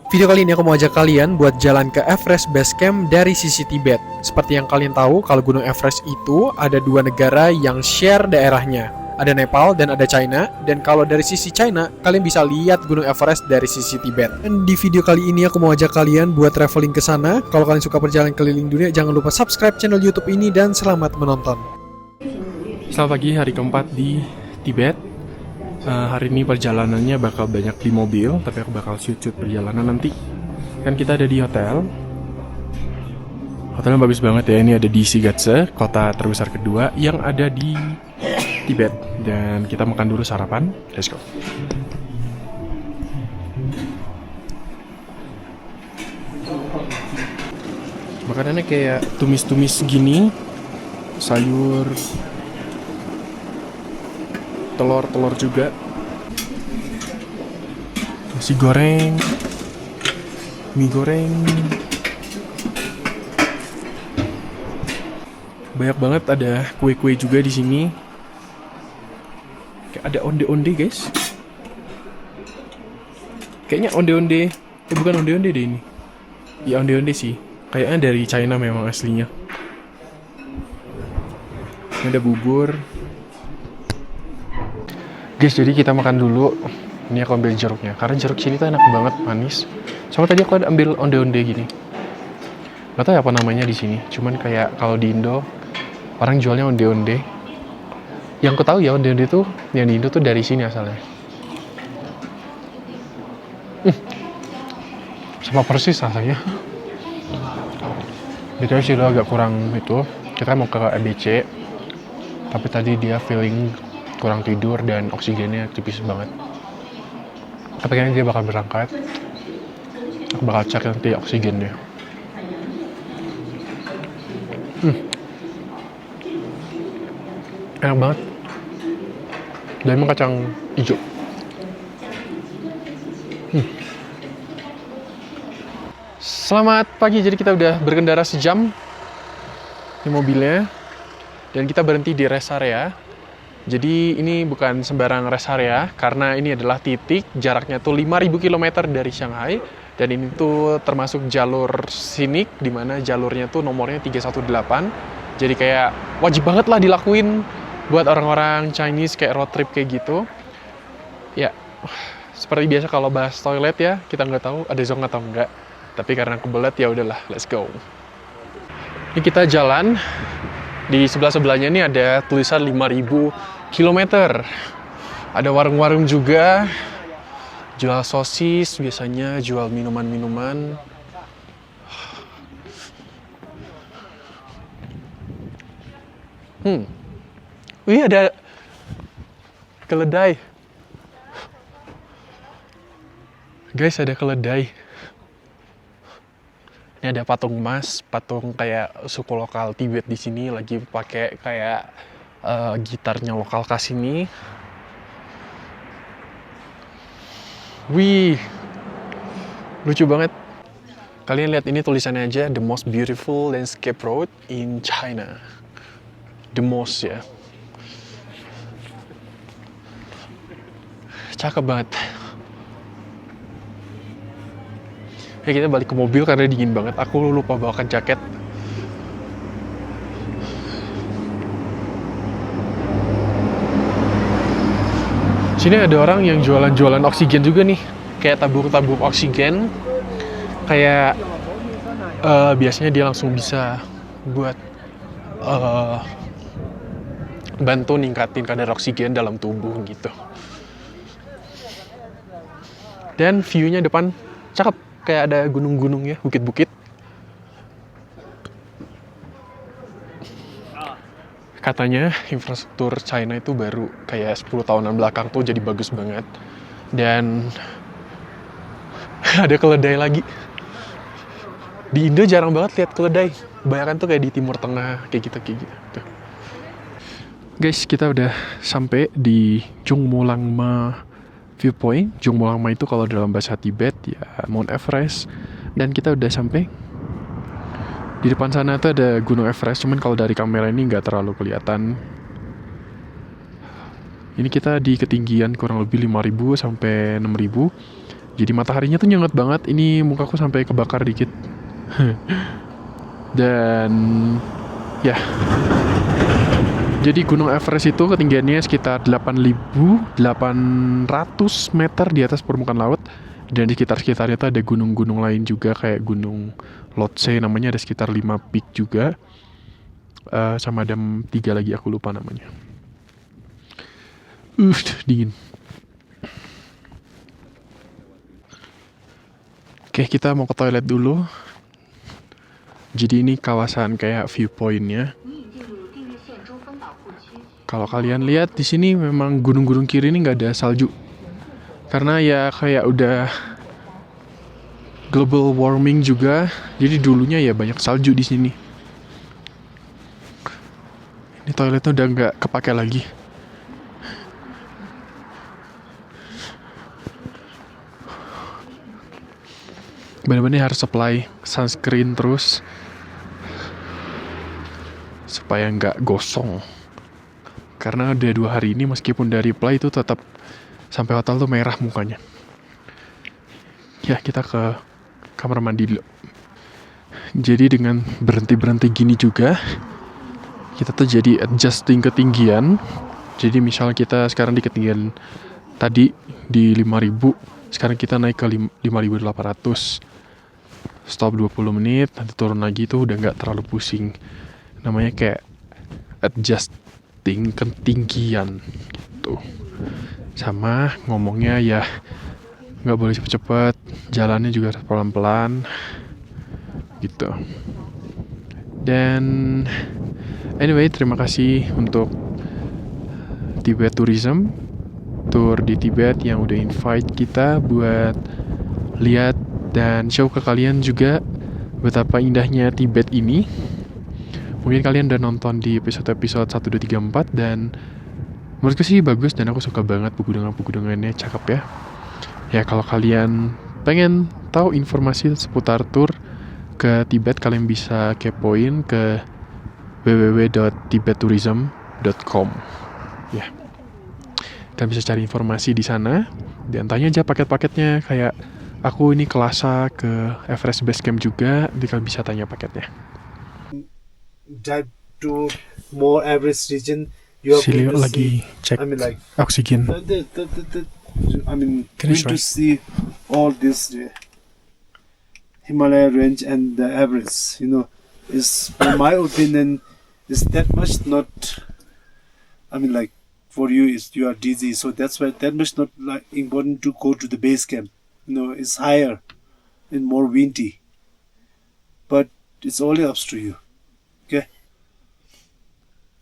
Video kali ini aku mau ajak kalian buat jalan ke Everest Base Camp dari sisi Tibet. Seperti yang kalian tahu, kalau Gunung Everest itu ada dua negara yang share daerahnya. Ada Nepal dan ada China. Dan kalau dari sisi China, kalian bisa lihat Gunung Everest dari sisi Tibet. Dan di video kali ini aku mau ajak kalian buat traveling ke sana. Kalau kalian suka perjalanan keliling dunia, jangan lupa subscribe channel YouTube ini dan selamat menonton. Selamat pagi, hari keempat di Tibet. Hari ini perjalanannya bakal banyak di mobil, tapi aku bakal shoot perjalanan nanti. Kan kita ada di hotel. Hotelnya bagus banget ya, ini ada di Shigatse, kota terbesar kedua yang ada di Tibet. Dan kita makan dulu sarapan, let's go. Makanannya kayak tumis-tumis gini, sayur, telur juga, nasi goreng, mie goreng, banyak banget. Ada kue-kue juga di sini. Kayak ada onde-onde guys. Kayaknya onde-onde, bukan onde-onde deh ini. Ya onde-onde sih. Kayaknya dari China memang aslinya. Ini ada bubur. Guys, jadi kita makan dulu. Ini aku ambil jeruknya, karena jeruk sini tuh enak banget, manis. Sama tadi aku ada ambil onde-onde gini. Gak tau ya apa namanya di sini. Cuman kayak kalau di Indo orang jualnya onde-onde. Yang aku tahu ya onde-onde tuh yang di Indo tuh dari sini asalnya. Sama persis rasanya. Betul sih, agak kurang itu. Kita mau ke EBC, tapi tadi dia feeling kurang tidur dan oksigennya tipis banget. Tapi kayaknya dia bakal berangkat. Aku bakal cek nanti oksigennya. Enak banget. Dan emang kacang hijau. Selamat pagi, jadi kita udah berkendara sejam di mobilnya. Dan kita berhenti di rest area. Jadi ini bukan sembarang rest area, karena ini adalah titik jaraknya tuh 5.000 km dari Shanghai. Dan ini tuh termasuk jalur scenic, di mana jalurnya tuh nomornya 318. Jadi kayak wajib banget lah dilakuin buat orang-orang Chinese kayak road trip kayak gitu. Ya, seperti biasa kalau bahas toilet ya, kita nggak tahu ada zong atau enggak. Tapi karena kebelet ya udahlah, let's go. Ini kita jalan. Di sebelah-sebelahnya ini ada tulisan 5.000 kilometer. Ada warung-warung juga, jual sosis, biasanya jual minuman-minuman. Wih, ada keledai. Guys, ada keledai. Ini ada patung emas, patung kayak suku lokal Tibet di sini lagi pakai kayak gitarnya lokal khas ini. Wih, lucu banget. Kalian lihat ini tulisannya aja, the most beautiful landscape road in China. The most ya. Cakep banget. Ya, kita balik ke mobil karena dingin banget. Aku lupa bawakan jaket. Sini ada orang yang jualan-jualan oksigen juga nih. Kayak tabung-tabung oksigen. Kayak biasanya dia langsung bisa buat bantu ningkatin kadar oksigen dalam tubuh gitu. Dan view-nya depan cakep. Kayak ada gunung-gunung ya, bukit-bukit. Katanya infrastruktur China itu baru kayak 10 tahunan belakang tuh jadi bagus banget. Dan ada keledai lagi. Di Indo jarang banget lihat keledai. Kebanyakan tuh kayak di Timur Tengah, kayak gitu. Tuh. Guys, kita udah sampai di Jungmolangma Viewpoint. Jungmolangma itu kalau dalam bahasa Tibet ya Mount Everest. Dan kita udah sampai. Di depan sana tuh ada Gunung Everest, cuman kalau dari kamera ini nggak terlalu kelihatan. Ini kita di ketinggian kurang lebih 5.000 sampai 6.000. Jadi mataharinya tuh nyengat banget. Ini mukaku sampai kebakar dikit. Dan ya, jadi Gunung Everest itu ketinggiannya sekitar 8.800 meter di atas permukaan laut. Dan di sekitar-sekitarnya itu ada gunung-gunung lain juga, kayak Gunung Lhotse namanya, ada sekitar 5 peak juga. Sama ada 3 lagi, aku lupa namanya. Dingin. Oke, kita mau ke toilet dulu. Jadi ini kawasan kayak viewpointnya. Kalau kalian lihat di sini memang gunung-gunung kiri ini nggak ada salju. Karena ya kayak udah global warming juga. Jadi dulunya ya banyak salju di sini. Ini toiletnya udah nggak kepake lagi. Bener-bener harus supply sunscreen terus supaya nggak gosong. Karena udah 2 hari ini meskipun dari apply itu tetap sampai hotel tuh merah mukanya. Ya, kita ke kamar mandi dulu. Jadi dengan berhenti-berhenti gini juga, kita tuh jadi adjusting ketinggian. Jadi misal kita sekarang di ketinggian tadi di 5.000, sekarang kita naik ke 5.800. Stop 20 menit, nanti turun lagi tuh udah nggak terlalu pusing. Namanya kayak adjusting ketinggian gitu. Sama ngomongnya ya nggak boleh cepet-cepet, jalannya juga harus pelan-pelan gitu. Dan anyway, terima kasih untuk Tibet Tourism, tour di Tibet yang udah invite kita buat lihat dan show ke kalian juga betapa indahnya Tibet ini. Mungkin kalian udah nonton di episode-episode 1, 2, 3, 4 dan menurutku sih bagus dan aku suka banget pegunungan-pegunungannya, cakep ya. Ya kalau kalian pengen tahu informasi seputar tour ke Tibet, kalian bisa kepoin ke www.tibettourism.com. Ya. Kalian bisa cari informasi di sana dan tanya aja paket-paketnya, kayak aku ini ke Lhasa, ke Everest Base Camp juga, jadi kalian bisa tanya paketnya. Dive to more Everest region, you are Si Leo going to lagi see. cek I mean, like oksigen. I mean, Can you going to try? see all this Himalaya range and the Everest. You know, is in my opinion is that much not. I mean, like for you is you are dizzy, so that's why that much not like important to go to the base camp. You know, it's higher and more windy, but it's only up to you. Okay.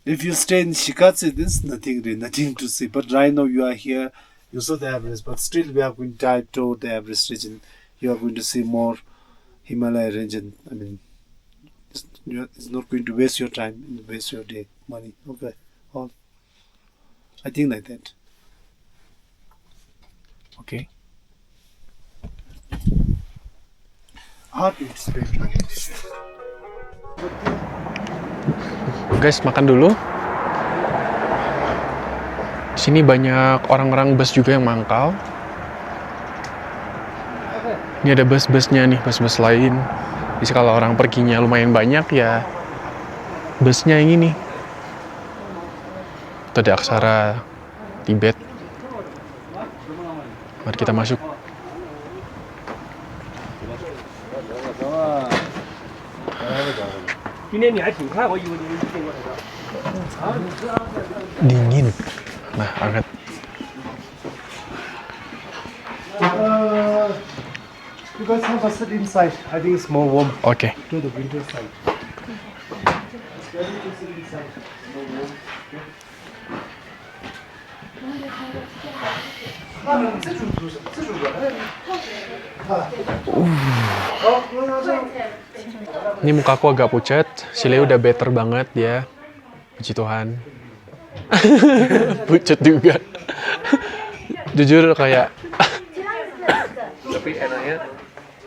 If you stay in Shikatse, there's nothing to see. But right now you are here, you saw the Everest, but still we are going to dive to the Everest region. You are going to see more Himalaya region. I mean, it's not going to waste your time, waste your day, money. Okay, all. I think like that. Oke. Heart is very right. Guys, makan dulu. Sini banyak orang-orang bus juga yang mangkal. Ini ada bus-busnya nih, bus-bus lain. Jadi kalau orang perginya lumayan banyak ya, busnya yang ini. Itu ada aksara Tibet. Mari kita masuk. Dingin. Nah, hangat. You guys have a sit inside. I think it's more warm Oke. to the winter side. It's better to sit inside. More warm. Ini mukaku agak pucat. Si Leo udah better banget ya. Puji Tuhan. Pucat juga. Jujur kayak. Tapi enaknya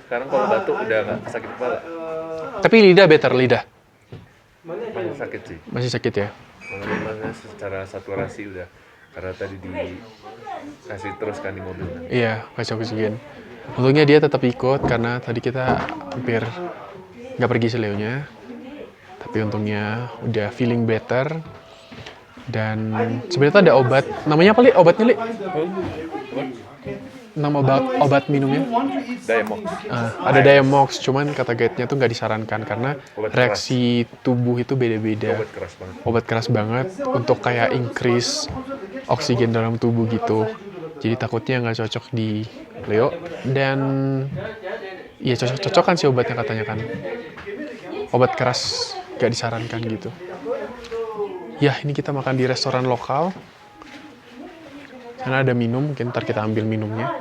sekarang kalau batuk udah nggak sakit kepala, Tapi lidah better, lidah. masih sakit sih. Masih sakit ya. Malah secara saturasi udah karena tadi dikasih terus kan di mobil. Iya, kasih oksigen. Untungnya dia tetap ikut karena tadi kita hampir nggak pergi seleunya. Tapi untungnya udah feeling better. Dan sebenarnya ada obat. Namanya apa, Li? Obatnya, Li? Nama obat minumnya? Diamox. Ada Diamox, cuman kata guide-nya tuh nggak disarankan karena Obat reaksi tubuh itu beda-beda. Obat keras banget. Obat keras banget untuk kayak increase oksigen dalam tubuh gitu. Jadi takutnya nggak cocok di Leo. Dan ya cocok-cocokan sih obatnya katanya kan. Obat keras nggak disarankan gitu. Ya, ini kita makan di restoran lokal. Karena ada minum, mungkin ntar kita ambil minumnya.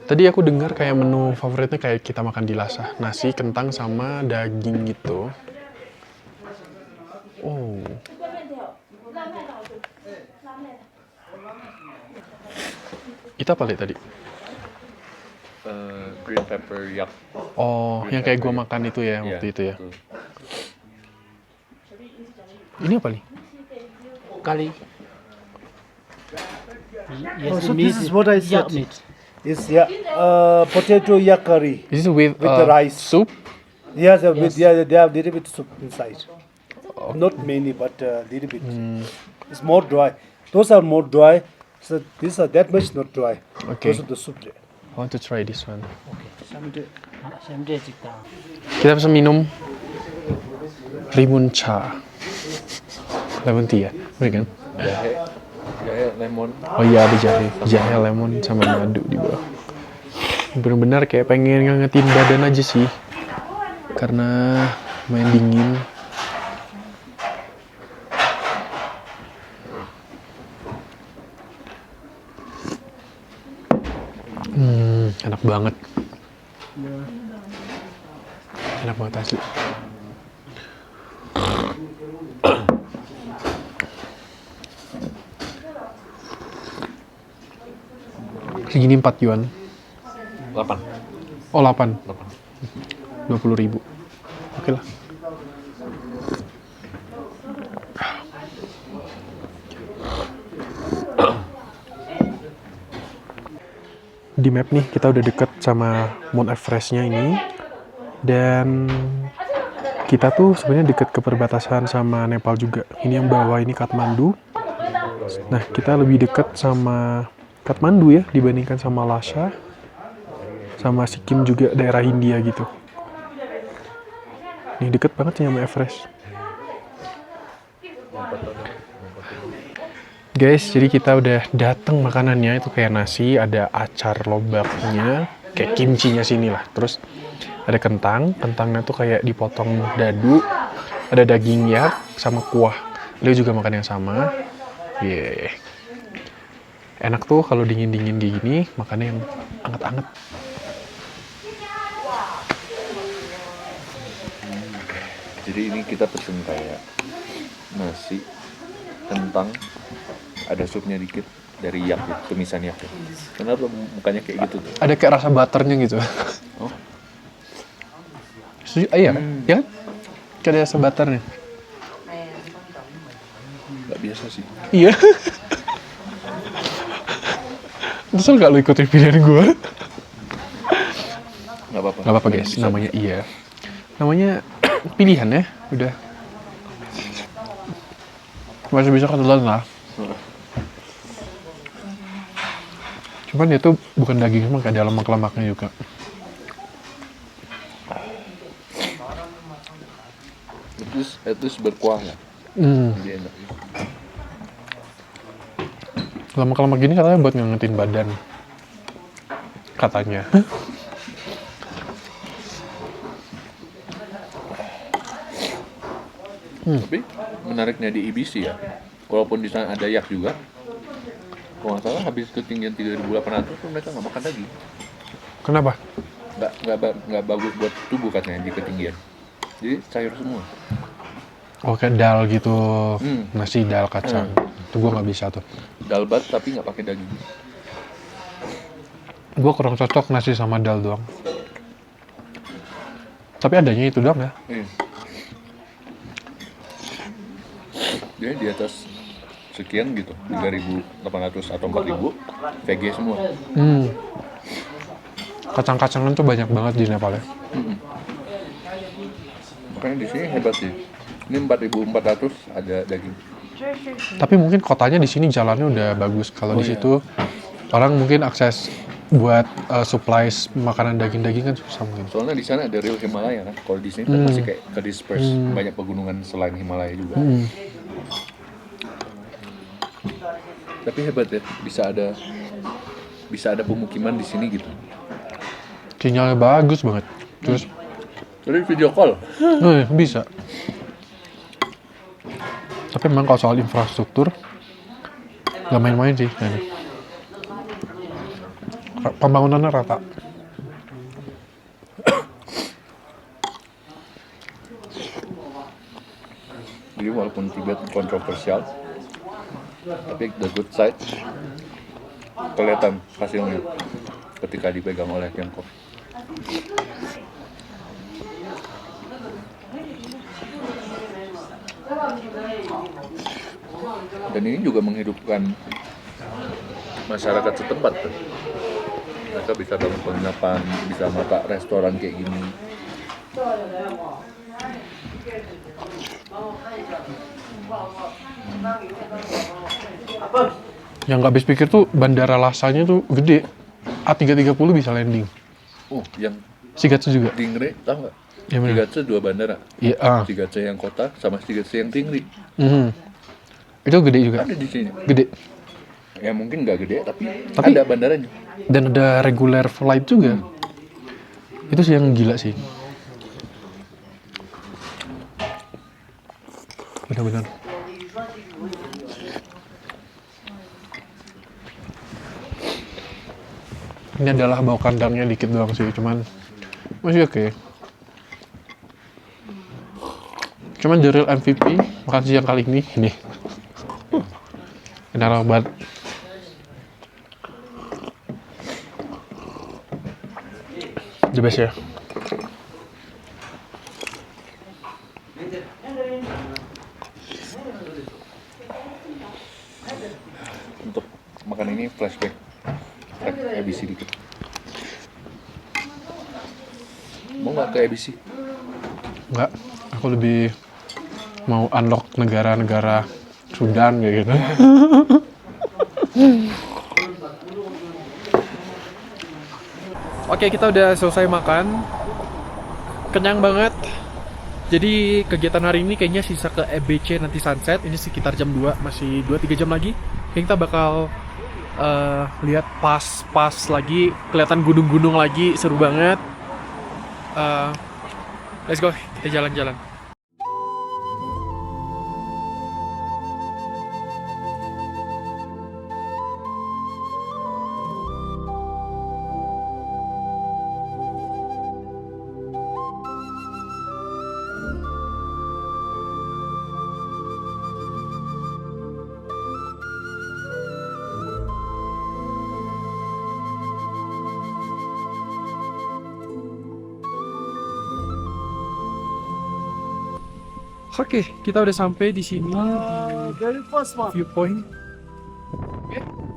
Tadi aku dengar kayak menu favoritnya kayak kita makan di Lhasa. Nasi, kentang, sama daging gitu. Oh. Itu apa, Li, tadi? Green pepper yak. Oh, yang kayak gua makan itu ya, waktu itu ya. Betul. Ini apa, Li? Curry. Yes, Oh, so meat this is what I yak said. meat. It's potato yak curry. Is it with, With the rice. soup? Yes, with they have little bit soup inside. Not many, but little bit. It's more dry. Those are more dry. So these are that much not dry. Okay. Those are the soup there. I want to try this one. Samde cikta. Kita bisa minum limun cha. Lemon tea ya? Bener kan? Jahe lemon. Oh iya, ada jahe. Jahe, lemon, sama madu di bawah. Bener-bener kayak pengen ngangetin badan aja sih. Karena main dingin. Enak banget. Enak banget asli. Segini 4 yuan. 8. Oh 8. 20.000. Oke lah. Di map nih kita udah deket sama Mount Everest-nya ini. Dan kita tuh sebenarnya deket ke perbatasan sama Nepal juga. Ini yang bawah ini Kathmandu. Nah, kita lebih deket sama Kathmandu ya dibandingkan sama Lhasa. Sama Sikkim juga daerah Hindia gitu. Nih deket banget sih sama Everest. Guys, jadi kita udah dateng makanannya. Itu kayak nasi, ada acar lobaknya, kayak kimchinya sini lah. Terus ada kentang, kentangnya tuh kayak dipotong dadu. Ada daging yak sama kuah. Leo juga makan yang sama. Yeah. Enak tuh kalau dingin-dingin gini, makannya yang anget-anget. Jadi ini kita pesen kayak nasi, kentang, ada supnya dikit dari yak, ya, tumisan yak. Ya. Kenapa mukanya kayak gitu tuh? Ada kayak rasa butternya gitu. Oh, Iya, ya kan? Kayak ada rasa butternya. nggak biasa sih. Iya. Terus nggak lo ikutin pilihan gue? Nggak apa-apa. Nggak apa-apa guys, namanya iya. Namanya pilihan ya, udah. Masih bisa ketelan lah. Cuman itu bukan daging, emang ada lemak-lemaknya juga. Itu berkuah ya. Jadi enak. Lemak-lemak gini katanya buat ngangetin badan. Katanya. Tapi menariknya di IBC ya, walaupun di sana ada yak juga, kalau nggak salah habis ketinggian 3.800 tuh mereka nggak makan daging. Kenapa? Nggak bagus buat tubuh katanya di ketinggian. Jadi sayur semua. Oh kayak dal gitu, nasi dal kacang. Itu gue nggak bisa tuh. Dalbat tapi nggak pakai daging. Gue kurang cocok nasi sama dal doang. Tapi adanya itu doang ya. Dia di atas sekian gitu, 3.800 atau 4.000 VG semua. Kacang-kacangan tuh banyak banget di Nepal ya. Makanya di sini hebat sih. Ini 4.400 ada daging. Tapi mungkin kotanya di sini jalannya udah bagus. Kalau di situ orang mungkin akses buat supplies makanan daging-daging kan susah mungkin. Soalnya di sana ada real Himalaya kan. Kalau di sini kan masih kayak ke disperse, banyak pegunungan selain Himalaya juga. Tapi hebat ya, bisa ada pemukiman di sini gitu. Sinyalnya bagus banget. Terus Jadi video call. bisa. Tapi memang kalau soal infrastruktur gak main-main sih kayaknya. Pembangunannya rata. Jadi walaupun Tibet kontroversial, tapi the good side kelihatan hasilnya ketika dipegang oleh Tiongkok. Dan ini juga menghidupkan masyarakat setempat tuh. Mereka bisa dapat penginapan, bisa makan restoran kayak gini. Yang gak habis pikir tuh bandara Lasanya tuh gede. A330 bisa landing. Oh, yang Shigatsu juga. Tingri, tau nggak? Yang mana? Shigatse 2 bandara. Iya. Shigatse yang kota sama Shigatse yang Tingri. Itu gede juga. Ada di sini. Gede. Ya mungkin nggak gede, tapi Tapi- ada bandaranya. Dan ada regular flight juga. Itu sih yang gila sih. Benar-benar. Ini adalah bau kandangnya dikit doang sih, cuman masih oke. Cuman the real MVP makan siang kali ini enak banget. The best ya. Untuk makan ini flashback ABC dikit. Mau nggak ke ABC? Enggak, aku lebih mau unlock negara-negara Sudan kayak gitu. Oke, kita udah selesai makan. Kenyang banget. Jadi kegiatan hari ini kayaknya sisa ke EBC nanti sunset. Ini sekitar jam 2, masih 2-3 jam lagi. Kayaknya kita bakal lihat pas lagi, kelihatan gunung-gunung lagi, seru banget. Let's go, kita jalan-jalan. Oke, kita udah sampai di sini Very first one. viewpoint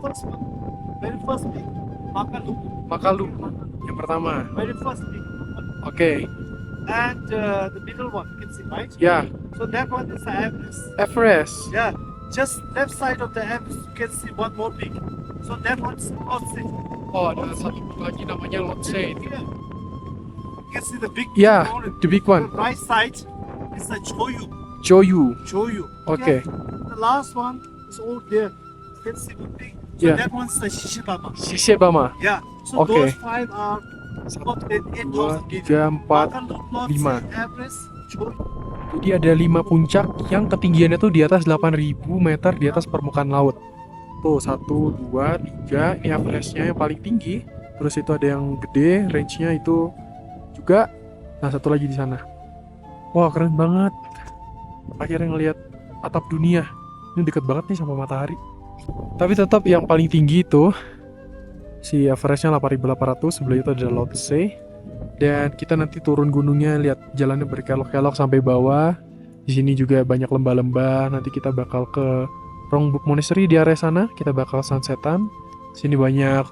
First one. Very first big. Makalu. Makalu yang pertama. Very first big. Oke, And the middle one, you can see, right? ya, So that one is the Everest. Everest. Yeah. Just left side of the Everest, you can see one more big. So that one's Lhotse. Oh, ada satu lagi namanya Lhotse. Here. You can see the big Yeah, mountain. the big one. The right side is the Choyu. Joyu. Choyu. Okay. The last one is over there. You can see the big. So Yeah. that one's the Shishibama. Shishebama. Yeah. So Okay. those five are about 2, 8,000 3, 4, 5. Everest, Choyu. Jadi ada 5 puncak yang ketinggiannya tuh di atas 8.000 meter di atas permukaan laut. Tuh 1, 2, 3, ini Everestnya yang paling tinggi. Terus itu ada yang gede, range-nya itu juga. Nah, satu lagi di sana. Wah, keren banget. Akhirnya ngelihat atap dunia. Ini deket banget nih sama matahari. Tapi tetap yang paling tinggi itu si Everestnya 8.800, sebelah itu ada Lhotse. Dan kita nanti turun gunungnya, lihat jalannya berkelok-kelok sampai bawah. Di sini juga banyak lembah-lembah. Nanti kita bakal ke Rongbuk Monastery di area sana. Kita bakal sunsetan. Sini banyak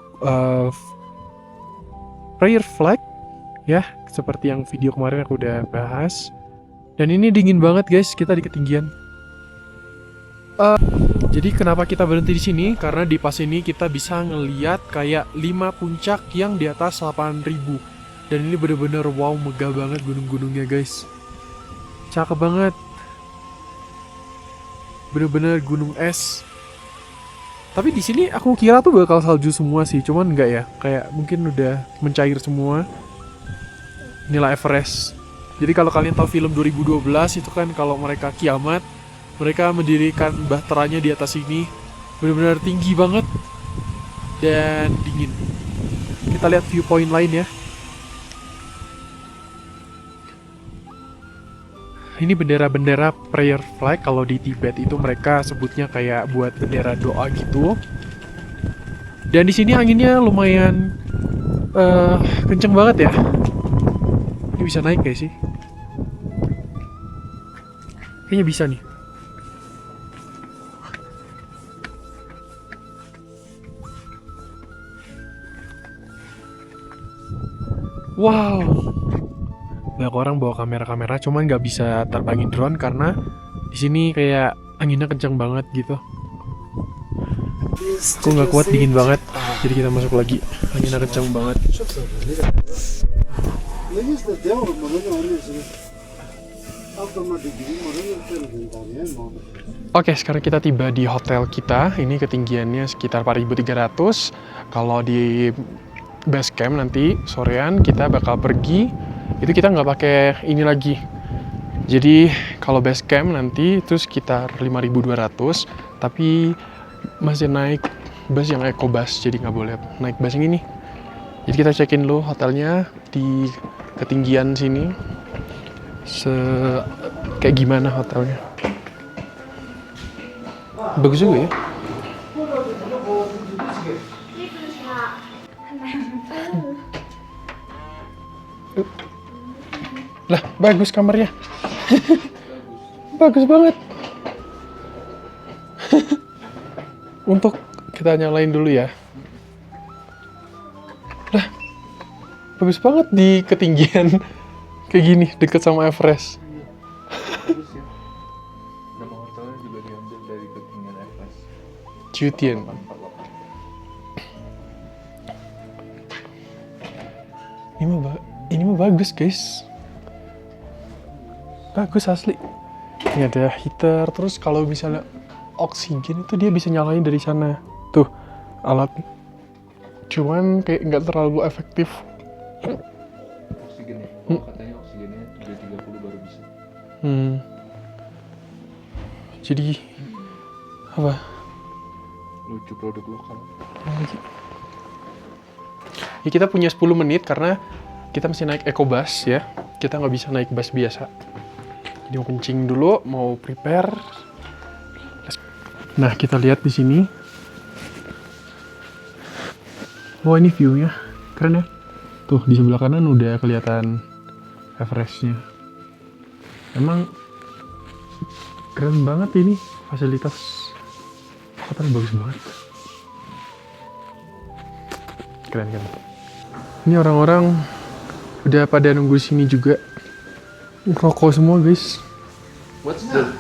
prayer flag ya, seperti yang video kemarin aku udah bahas. Dan ini dingin banget guys, kita di ketinggian. Jadi kenapa kita berhenti di sini? Karena di pas ini kita bisa ngeliat kayak 5 puncak yang di atas 8.000. Dan ini bener-bener wow, megah banget gunung-gunungnya guys. Cakep banget. Bener-bener gunung es. Tapi di sini aku kira tuh bakal salju semua sih, cuman enggak ya. Kayak mungkin udah mencair semua. Inilah Everest. Jadi kalau kalian tahu film 2012 itu kan kalau mereka kiamat, mereka mendirikan bahteranya di atas ini. Benar-benar tinggi banget dan dingin. Kita lihat viewpoint lain ya. Ini bendera-bendera prayer flag. Kalau di Tibet itu mereka sebutnya kayak buat bendera doa gitu. Dan di sini anginnya lumayan kenceng banget ya. Ini bisa naik gak sih? Kayaknya bisa nih. Wow, banyak orang bawa kamera-kamera, cuman nggak bisa terbangin drone karena di sini kayak anginnya kencang banget gitu. Aku nggak kuat, dingin banget, jadi kita masuk lagi. Anginnya kencang banget. Oke, sekarang kita tiba di hotel kita. Ini ketinggiannya sekitar 4.300. Kalau di base camp nanti sorean kita bakal pergi, itu kita nggak pakai ini lagi. Jadi kalau base camp nanti itu sekitar 5.200, tapi masih naik bus yang eco bus, jadi nggak boleh naik bus yang ini. Jadi kita check-in dulu hotelnya di ketinggian sini. Kayak gimana hotelnya? Bagus juga ya. Lah, bagus kamarnya. Bagus banget. Untuk kita nyalain dulu ya. Lah, bagus banget di ketinggian kayak gini, deket sama Everest. Nama hotelnya juga diambil dari ketinggian Everest. Jiutian. Ini mah bagus guys. Bagus asli. Ini ada heater, terus kalau misalnya oksigen itu dia bisa nyalain dari sana. Tuh, alat. Cuman kayak nggak terlalu efektif. Oksigen ya? Oh, katanya oksigennya 330 baru bisa. Jadi, apa? Lucu produk lokal. Ya, kita punya 10 menit karena kita masih naik eco bus ya. Kita nggak bisa naik bus biasa. Jadi mau kencing dulu, mau prepare. Nah, kita lihat di sini. Wah, ini view-nya keren ya. Tuh, di sebelah kanan udah kelihatan Everest-nya. Emang keren banget ini, fasilitas hotel bagus banget. Keren. Ini orang-orang udah pada nunggu sini juga. Rokok semua guys. What's the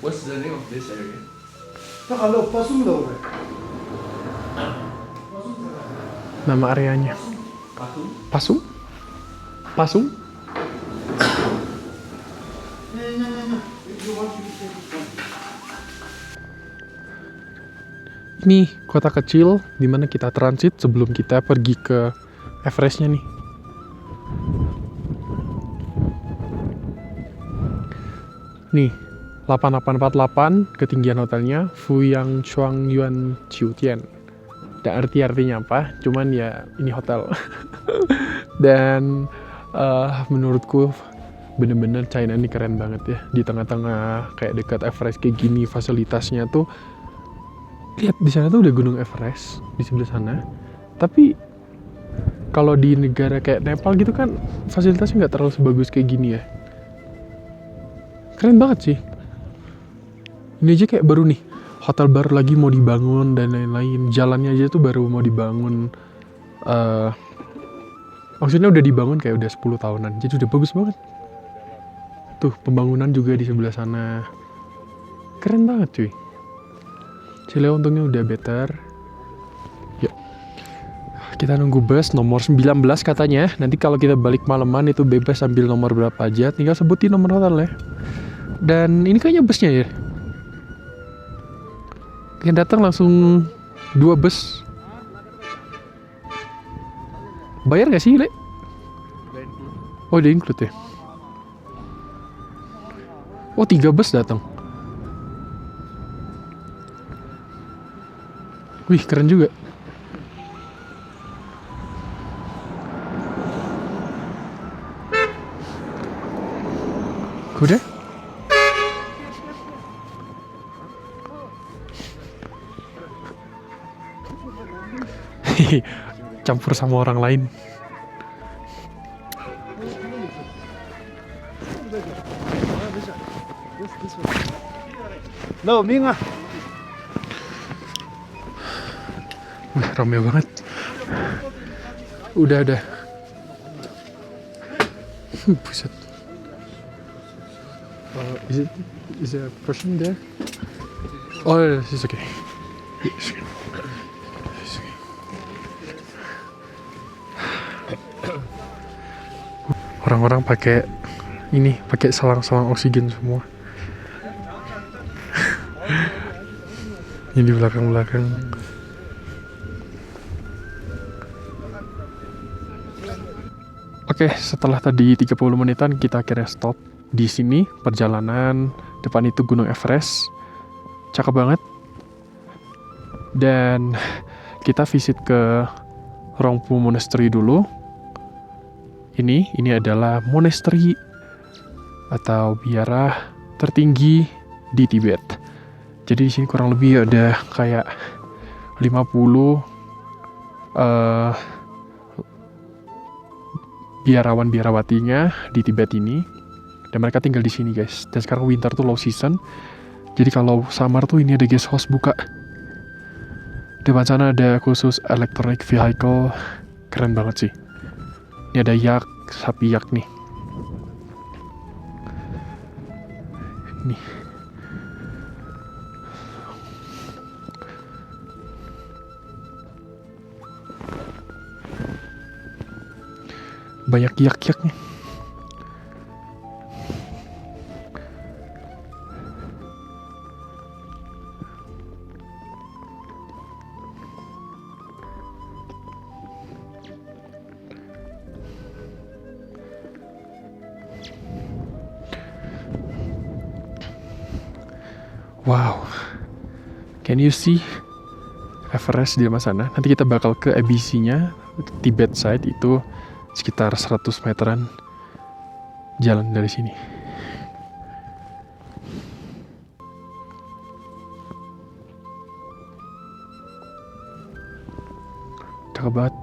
What's the name of this area? Nama areanya Pasung? Pasung? Ini kota kecil dimana kita transit sebelum kita pergi ke Everest-nya nih. Nih, 8848 ketinggian hotelnya, Fuyang Chuang Yuan Jiutian. Dan artinya apa? Cuman ya ini hotel. Dan menurutku bener-bener China ini keren banget ya. Di tengah-tengah kayak dekat Everest kayak gini, fasilitasnya tuh. Lihat di sana tuh udah gunung Everest di sebelah sana. Tapi kalau di negara kayak Nepal gitu kan fasilitasnya nggak terlalu sebagus kayak gini ya. Keren banget sih. Ini aja kayak baru nih, hotel baru lagi mau dibangun dan lain-lain. Jalannya aja tuh baru mau dibangun. Maksudnya udah dibangun kayak udah 10 tahunan. Jadi udah bagus banget. Tuh pembangunan juga di sebelah sana. Keren banget cuy. Cileo untungnya udah better. Yuk. Kita nunggu bus nomor 19 katanya. Nanti kalau kita balik malaman itu bebas ambil nomor berapa aja. Tinggal sebutin nomor hotel ya. Dan ini kayaknya busnya ya. Yang datang langsung 2 bus. Bayar gak sih, Le? Oh, udah include ya? Oh, 3 bus datang. Wih, keren juga. Udah? Campur sama orang lain. No, Minga. Wih, rame banget. Udah. Buset. Is there a person there? Oh, it's okay. It's okay. It's okay. Orang-orang pakai selang-selang oksigen semua. Ini di belakang-belakang. Oke, setelah tadi 30 menitan kita akhirnya stop di sini perjalanan. Depan itu Gunung Everest. Cakep banget. Dan kita visit ke Rongpu Monastery dulu. Ini adalah monastery atau biara tertinggi di Tibet. Jadi di sini kurang lebih ada kayak 50 biarawan-biarawatinya di Tibet ini. Dan mereka tinggal di sini, guys. Dan sekarang winter tuh low season. Jadi kalau summer tuh ini ada guest house buka. Depan sana ada khusus electronic vehicle. Keren banget sih. Ini ada yak, sapi yak nih. Nih. Banyak yak-yaknya. Wow, can you see Everest di depan sana? Nanti kita bakal ke ABC-nya, Tibet side itu sekitar 100 meteran jalan dari sini. Cakep banget.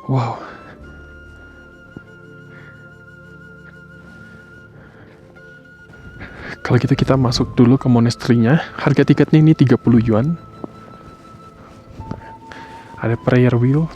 Wow. Kalau gitu kita masuk dulu ke monastery-nya. Harga tiketnya ini 30 yuan. Ada prayer wheels.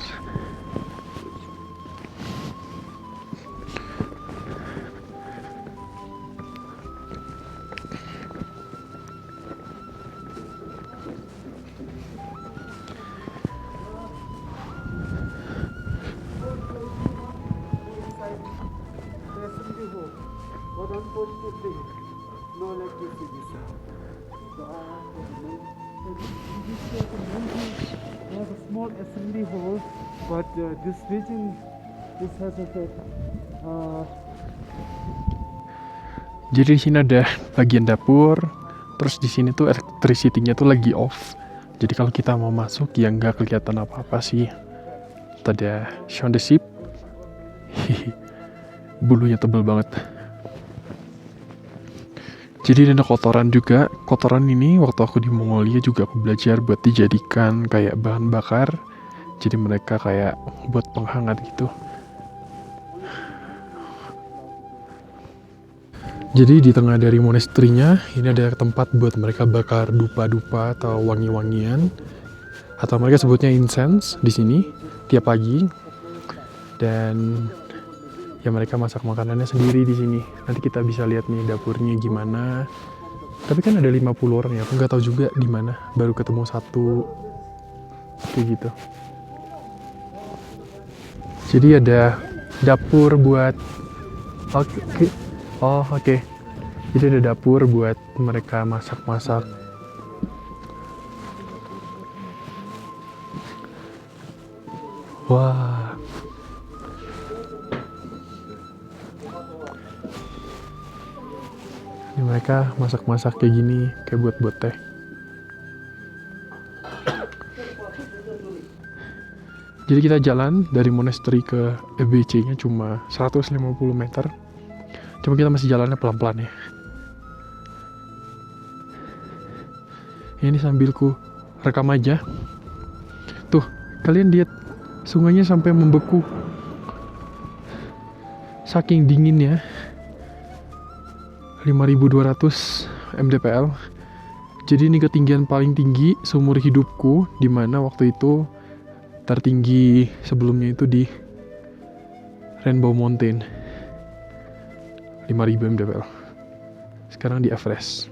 But unfortunately, no electricity. There's a small assembly hall, but this region, this has a Jadi di sini ada bagian dapur, terus di sini tuh electricity-nya tuh lagi off. Jadi kalau kita mau masuk ya nggak kelihatan apa-apa sih. Tuh ada Shaun the Sheep. Bulunya tebel banget. Jadi ada kotoran juga. Kotoran ini waktu aku di Mongolia juga aku belajar buat dijadikan kayak bahan bakar. Jadi mereka kayak buat penghangat gitu. Jadi di tengah dari monastery-nya ini ada tempat buat mereka bakar dupa-dupa atau wangi-wangian, atau mereka sebutnya incense di sini tiap pagi. Dan ya mereka masak makanannya sendiri di sini. Nanti kita bisa lihat nih dapurnya gimana. Tapi kan ada 50 orang ya, aku nggak tahu juga di mana. Baru ketemu satu kayak gitu. Jadi ada dapur buat oke. Jadi ada dapur buat mereka masak-masak. Wah. Ini mereka masak-masak kayak gini, kayak buat teh. Jadi kita jalan dari monastery ke EBC-nya cuma 150 meter. Cuma kita masih jalannya pelan-pelan ya. Ini sambil ku rekam aja. Tuh, kalian lihat sungainya sampai membeku. Saking dinginnya. 5200 mdpl. Jadi ini ketinggian paling tinggi seumur hidupku, di mana waktu itu tertinggi sebelumnya itu di Rainbow Mountain. 5000 mdpl. Sekarang di Everest.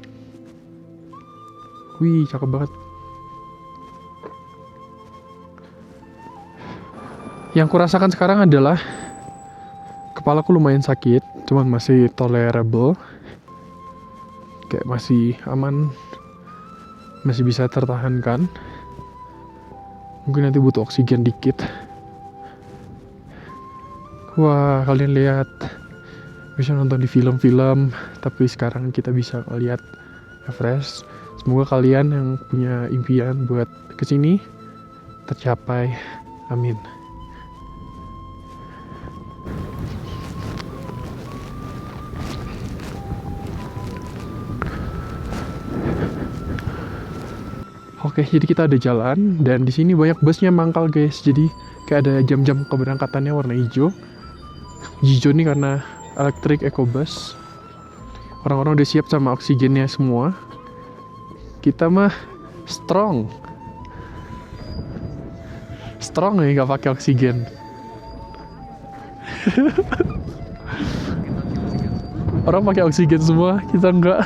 Wih, cakep banget. Yang kurasakan sekarang adalah kepalaku lumayan sakit, cuman masih tolerable. Kayak masih aman, masih bisa tertahankan. Mungkin nanti butuh oksigen dikit. Wah, kalian lihat, bisa nonton di film-film, tapi sekarang kita bisa ngeliat Everest. Semoga kalian yang punya impian buat kesini tercapai. Amin. Oke, jadi kita ada jalan dan di sini banyak busnya mangkal guys. Jadi kayak ada jam-jam keberangkatannya warna hijau. Hijau nih karena electric eco bus. Orang-orang udah siap sama oksigennya semua. Kita mah strong nih, nggak pakai oksigen. Orang pakai oksigen semua, kita enggak.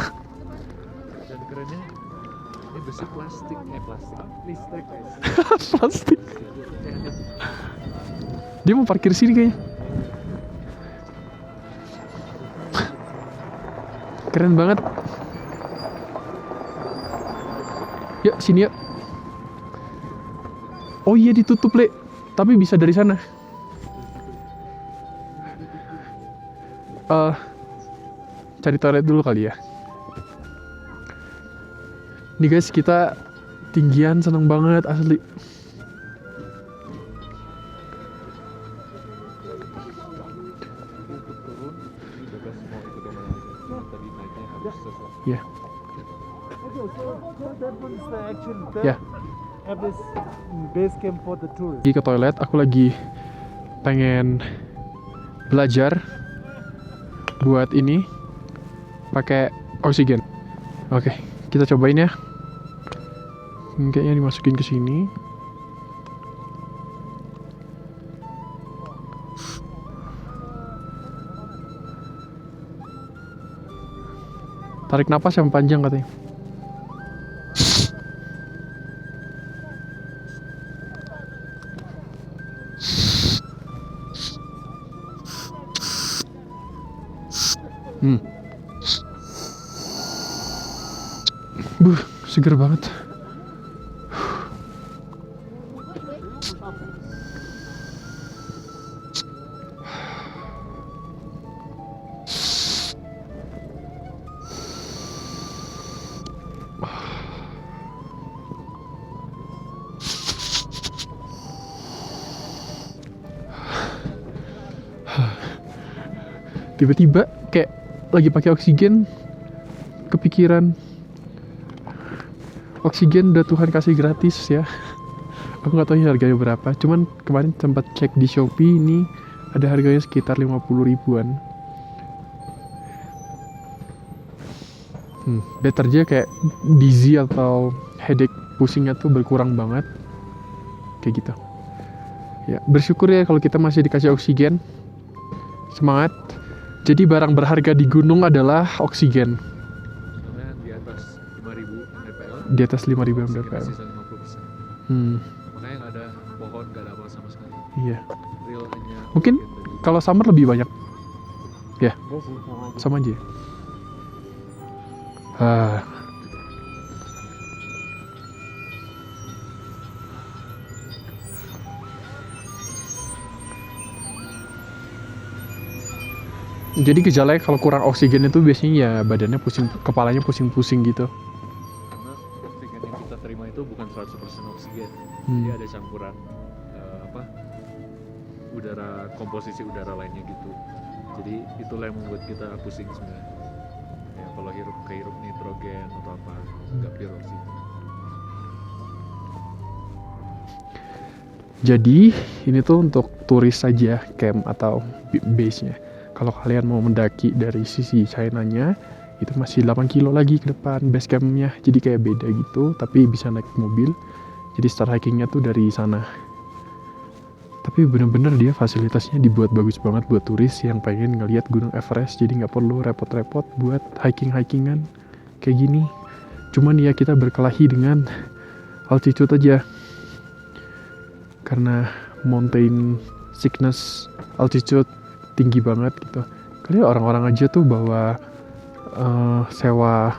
Dan kerennya ini besi plastik, listrik guys. Plastik. Dia mau parkir sini kayaknya. Keren banget. Yuk, sini yuk. Oh iya, ditutup, Le. Tapi bisa dari sana. Cari toilet dulu kali ya. Nih guys, kita tinggian, seneng banget asli. Ya. Ya. Everest base camp for the tourists. Lagi ke toilet, aku lagi pengen belajar buat ini pakai oksigen. Oke, kita cobain ya. Ini kayaknya dimasukin ke sini. Tarik napas yang panjang katanya. Seger banget. Tiba-tiba kayak lagi pakai oksigen, kepikiran oksigen udah Tuhan kasih gratis ya. Aku nggak tahu harganya berapa, cuman kemarin sempat cek di Shopee, ini ada harganya sekitar 50 ribuan. Better aja kayak dizzy atau headache, pusingnya tuh berkurang banget. Kayak gitu. Ya, bersyukur ya kalau kita masih dikasih oksigen. Semangat. Jadi barang berharga di gunung adalah oksigen. Karena di atas 5.000 mdpl. Di atas 5.000 Sekitar mdpl. sisa 50%. Makanya nggak ada pohon, nggak ada apa sama sekali. Iya. Real hanya Mungkin oksigen dari- kalau summer lebih banyak. Ya, Udah sih sama aja. sama aja. Ah. Jadi gejalanya kalau kurang oksigen itu biasanya ya badannya pusing, kepalanya pusing-pusing gitu. karena oksigen yang kita terima itu bukan 100% oksigen. Hmm. Dia ada campuran udara, komposisi udara lainnya gitu. Jadi itulah yang membuat kita pusing sebenarnya. Ya, kalau kehirup nitrogen atau apa, nggak pure oksigen. Jadi ini tuh untuk turis saja camp atau base-nya. Kalau kalian mau mendaki dari sisi China-nya, itu masih 8 kilo lagi ke depan base camp-nya. Jadi kayak beda gitu, tapi bisa naik mobil. Jadi start hiking-nya tuh dari sana. Tapi bener-bener dia fasilitasnya dibuat bagus banget buat turis yang pengen ngelihat Gunung Everest. Jadi nggak perlu repot-repot buat hiking-hikingan kayak gini. Cuman ya kita berkelahi dengan altitude aja. Karena mountain sickness, altitude tinggi banget gitu. Kali orang-orang aja tuh bawa sewa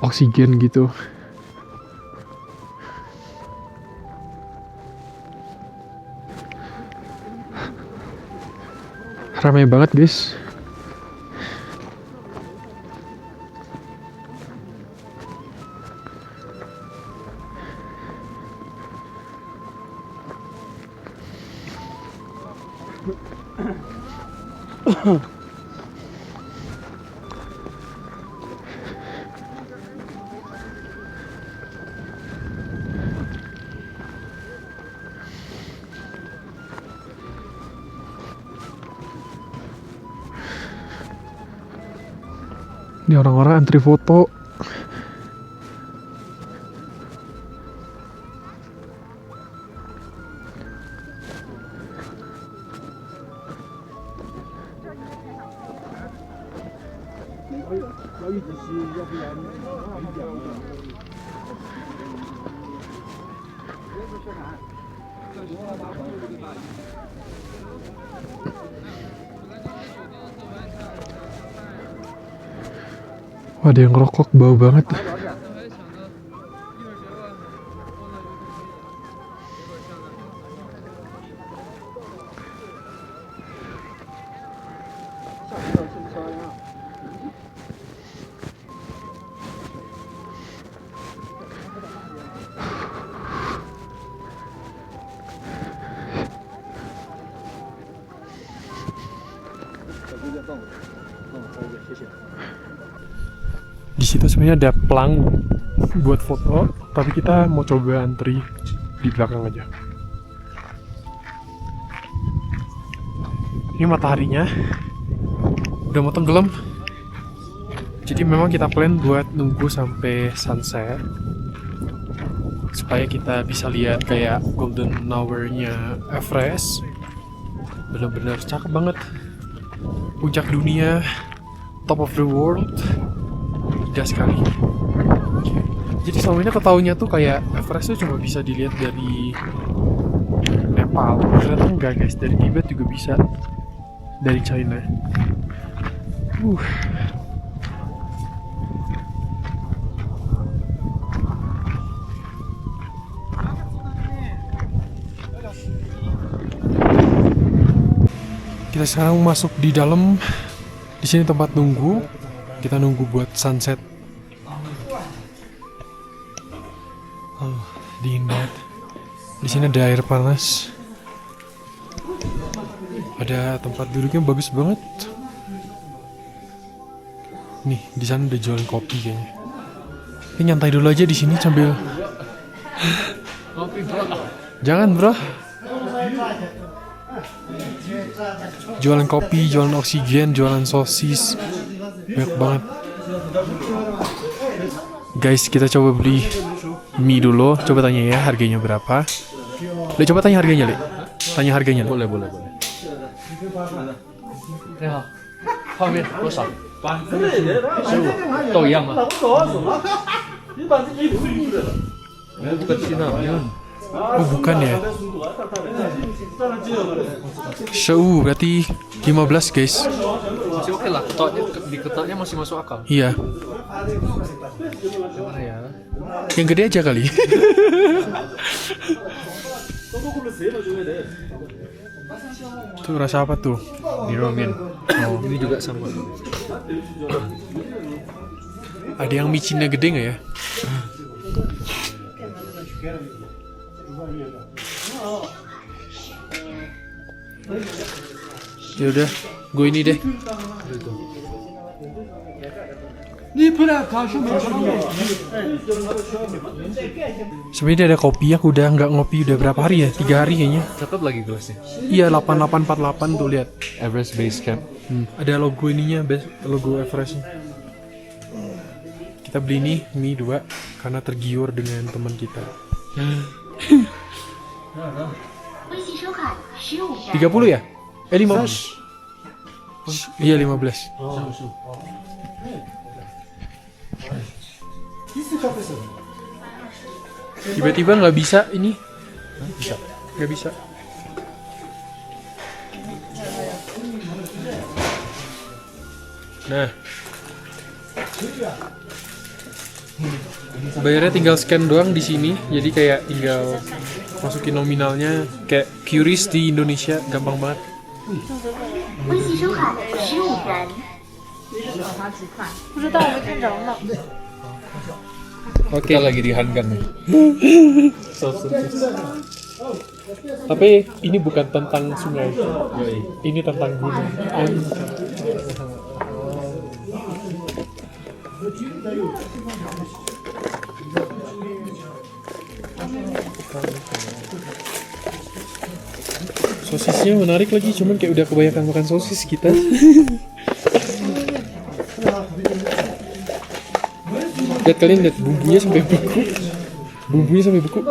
oksigen gitu. Ramai banget guys. Ini orang-orang antri foto. Wah, ada yang ngerokok, bau banget. Di situ sebenarnya ada pelang buat foto, tapi kita mau coba antri di belakang aja. Ini mataharinya udah mau tenggelam. Jadi memang kita plan buat nunggu sampai sunset supaya kita bisa lihat kayak golden hour-nya Everest. Bener-bener cakep banget. Puncak dunia, top of the world. Indah sekali. Jadi selama ini ketahuinya tuh kayak Everest tuh cuma bisa dilihat dari Nepal. Ternyata enggak guys, dari Tibet juga bisa. Dari China. Kita sekarang masuk di dalam. Di sini tempat nunggu. Kita nunggu buat sunset. Oh, dingin banget. Di sini ada air panas. Ada tempat duduknya bagus banget. Nih, di sana ada jualan kopi kayaknya. Ini nyantai dulu aja di sini sambil. Kopi bro. Jangan bro. Jualan kopi, jualan oksigen, jualan sosis. Banyak banget. Guys, kita coba beli mie dulu. Coba tanya ya harganya berapa. Le, coba tanya harganya, Le. Tanya harganya, Le. Boleh. 你好，泡面多少？15，都一样吗？ Bukan Sinamyon. Oh, bukan ya. Shou berarti 15, guys. Masih oke lah, ketoknya di ketoknya masih masuk akal. Iya. Gimana ya? Yang gede aja kali. Tuh rasa apa tuh? Di ramen. Oh, ini juga sama. Ada yang micinnya gede nggak ya? Ya udah, gue ini deh. Sebenarnya ada kopi, aku udah nggak ngopi udah berapa hari ya? 3 hari kayaknya. Catat lagi gelasnya. Iya, 8848 tuh lihat. Everest Base Camp. Ada logo ininya, logo Everest. Kita beli nih mie 2 karena tergiur dengan teman kita. 微信收看15元。 30 ya? 15. Iya 15. Tiba-tiba nggak bisa ini. Bisa. Nggak bisa. Nah. Bayarnya tinggal scan doang di sini. Jadi kayak tinggal masukin nominalnya kayak QRIS di Indonesia, gampang banget. 微信收看15元。不知道，我没看着呢。 Oke. Kita lagi di Hangang nih. Tapi ini bukan tentang sungai. Ini tentang gunung. Sosisnya menarik lagi, cuman kayak udah kebanyakan makan sosis kita. Lihat kalian lihat bumbunya sampai beku. Bumbunya sampai beku.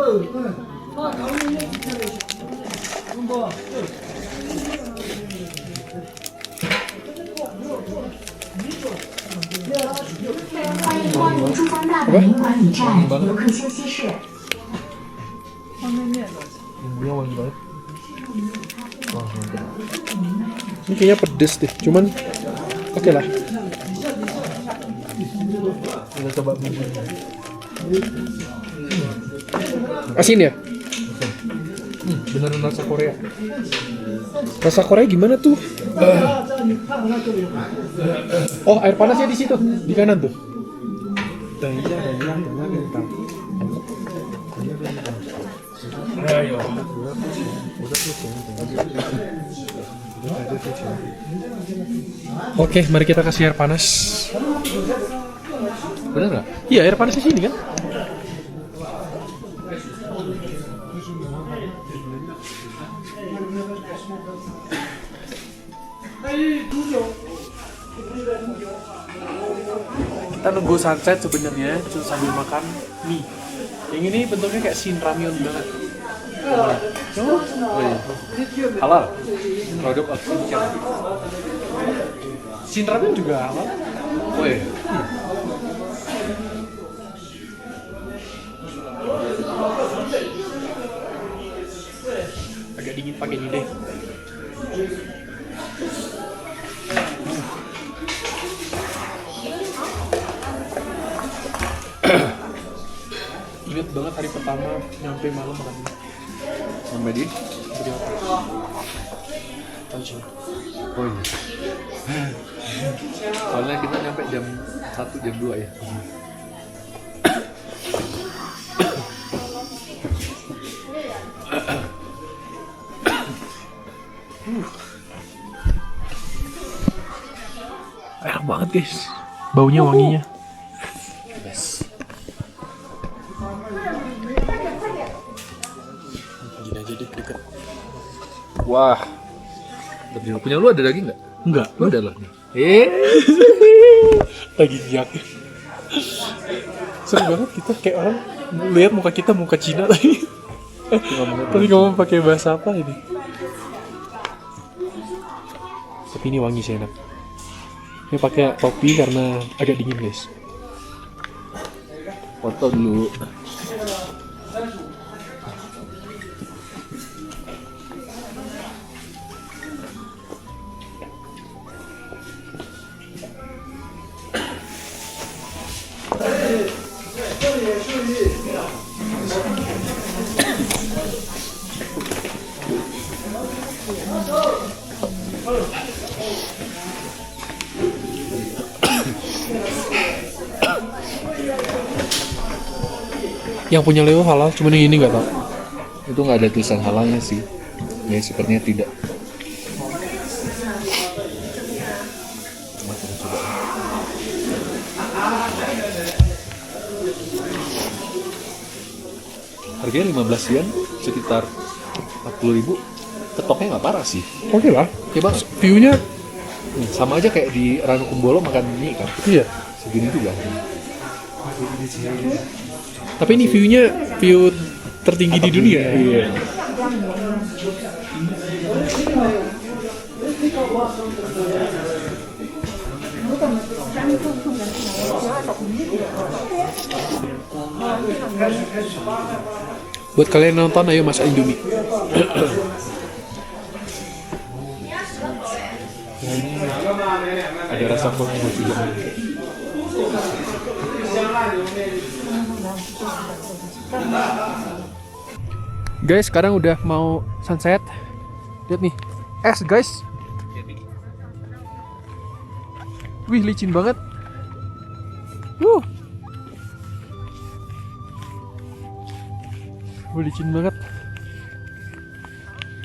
Ini kayaknya pedes deh, cuman oke lah. Kita coba bumbu. Asin ya? Beneran rasa Korea. Rasa Korea gimana tuh? Oh, air panasnya di situ, di kanan tuh. Oke, mari kita kasih air panas. Bener nggak? Iya, air panasnya sini kan? Kita nunggu sunset sebenarnya, cuma sambil makan mie. Yang ini bentuknya kayak shin ramyun banget. Oh iya. Halal. Produk asli Camp. Shin ramyun juga halal. Oh iya. Agak dingin pakai ini deh. Ingat banget hari pertama nyampe malam makan mie. Sampai di Jadi apa? Tanjung. oh iya. Soalnya kita nyampe jam 1 jam 2 ya. Enak banget guys. Baunya wanginya. Gini aja deh deket. Wah. Punya lu ada daging nggak? Enggak. Lu ada lah nih. Lagi giyak. Seru banget kita kayak orang lihat muka kita muka Cina tadi. Tadi ngomong pakai bahasa apa ini? Tapi ini wangi sih enak. Ini pakai topi karena agak dingin guys. Foto dulu. Yang punya Leo halal, cuman yang ini nggak tau. Itu nggak ada tulisan halalnya sih. Ya sepertinya tidak. Harganya 15 yen, sekitar 40.000. Ketoknya nggak parah sih. Oke lah. Oke banget. View-nya Sama aja kayak di Ranukumbolo makan mie kan. iya. Segini juga. Tapi ini view-nya view tertinggi di dunia. Iya. Buat kalian nonton, ayo masak Indomie. Ada rasa kopi juga. Guys, sekarang udah mau sunset. Lihat nih, es guys. Wih, licin banget. Licin banget.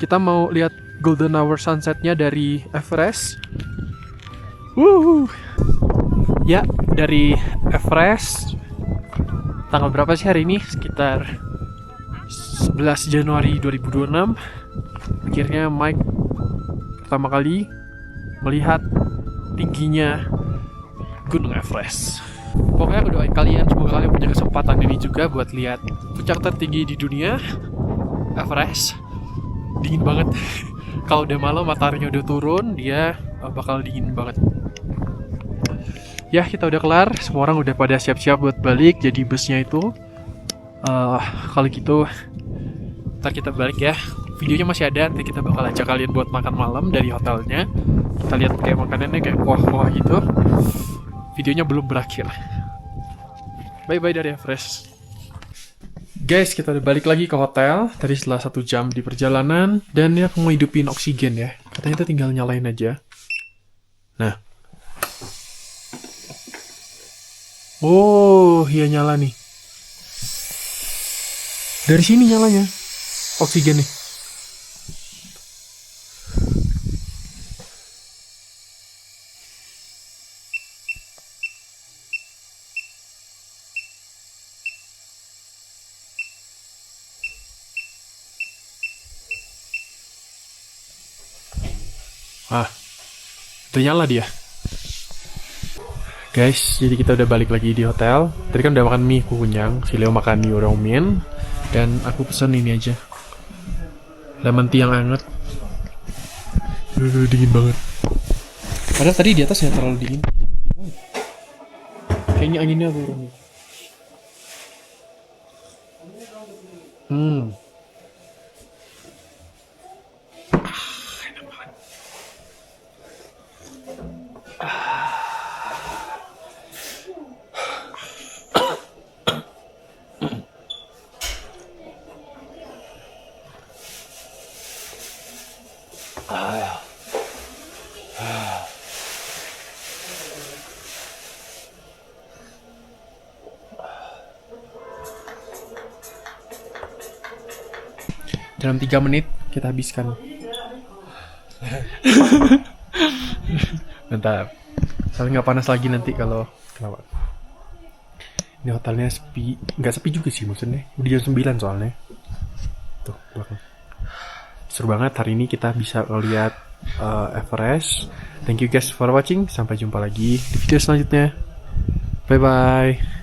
Kita mau lihat golden hour sunsetnya dari Everest. Ya, dari Everest. Tanggal berapa sih hari ini? Sekitar 11 Januari 2026. Akhirnya Mike pertama kali melihat tingginya Gunung Everest. Pokoknya aku doain kalian, semoga kalian punya kesempatan ini juga buat lihat puncak tertinggi di dunia, Everest. Dingin banget. Kalau udah malam mataharinya udah turun, dia bakal dingin banget. Ya, kita udah kelar. Semua orang udah pada siap-siap buat balik. Jadi busnya itu kalau gitu ntar kita balik ya. Videonya masih ada, nanti kita bakal ajak kalian buat makan malam dari hotelnya. Kita lihat kayak makanannya kayak kuah-kuah gitu. Videonya belum berakhir. Bye-bye dari Everest. Guys, kita udah balik lagi ke hotel. Tadi setelah 1 jam di perjalanan. Dan ini aku mau hidupin oksigen ya. Katanya tuh tinggal nyalain aja. Nah. Oh, iya nyala nih. Dari sini nyalanya. Oksigen nih. Udah nyala dia. Guys, jadi kita udah balik lagi di hotel. Tadi kan udah makan mie kunyang, si Leo makan mie ramen, dan aku pesen ini aja, lemon tea yang hangat. Dingin banget. Padahal tadi di atas ya terlalu dingin. Kayaknya anginnya turun nih. Dalam 3 menit kita habiskan. Mantap. Soalnya nggak panas lagi nanti kalau kelewat. Ini hotelnya sepi, nggak sepi juga sih maksudnya. Udah jam 9 soalnya. Tuh belakang. Seru banget hari ini kita bisa ngeliat Everest. Thank you guys for watching. Sampai jumpa lagi di video selanjutnya. Bye bye.